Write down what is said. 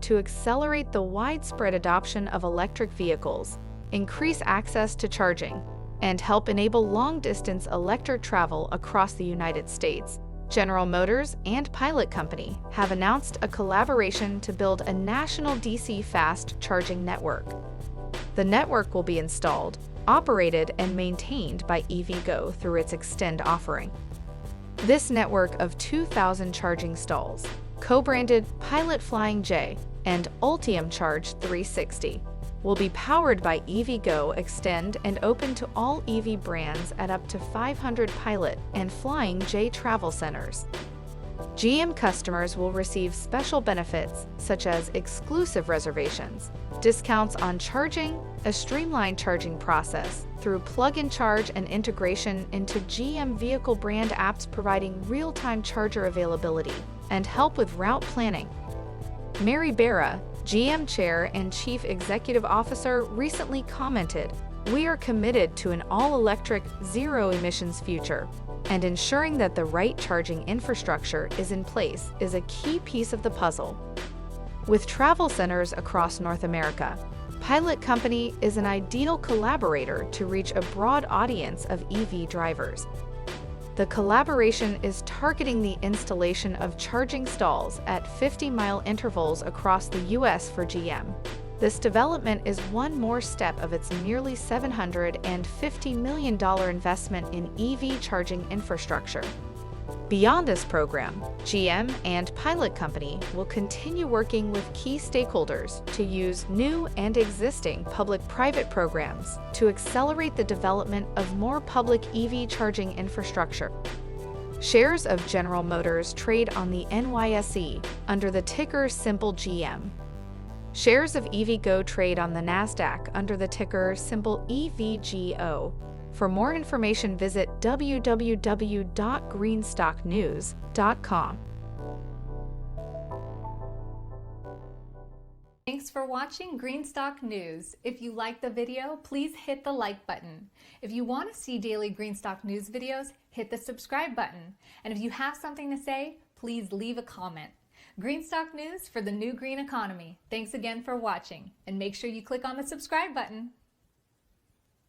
to accelerate the widespread adoption of electric vehicles, increase access to charging, and help enable long-distance electric travel across the United States. General Motors and Pilot Company have announced a collaboration to build a national DC fast charging network. The network will be installed, operated, and maintained by EVgo through its Extend offering. This network of 2,000 charging stalls, co-branded Pilot Flying J and Ultium Charge 360, will be powered by EVgo Extend and open to all EV brands at up to 500 Pilot and Flying J travel centers. GM customers will receive special benefits such as exclusive reservations, discounts on charging, a streamlined charging process through plug-in charge, and integration into GM vehicle brand apps providing real-time charger availability and help with route planning. Mary Barra, GM Chair and Chief Executive Officer, recently commented, "We are committed to an all-electric, zero-emissions future, and ensuring that the right charging infrastructure is in place is a key piece of the puzzle." With travel centers across North America, Pilot Company is an ideal collaborator to reach a broad audience of EV drivers. The collaboration is targeting the installation of charging stalls at 50-mile intervals across the U.S. for GM. This development is one more step of its nearly $750 million investment in EV charging infrastructure. Beyond this program, GM and Pilot Company will continue working with key stakeholders to use new and existing public-private programs to accelerate the development of more public EV charging infrastructure. Shares of General Motors trade on the NYSE under the ticker symbol GM. Shares of EVgo trade on the NASDAQ under the ticker symbol EVGO. For more information, visit www.greenstocknews.com. Thanks for watching Greenstock News. If you liked the video, please hit the like button. If you want to see daily Greenstock News videos, hit the subscribe button. And if you have something to say, please leave a comment. Greenstock News for the new green economy. Thanks again for watching, and make sure you click on the subscribe button.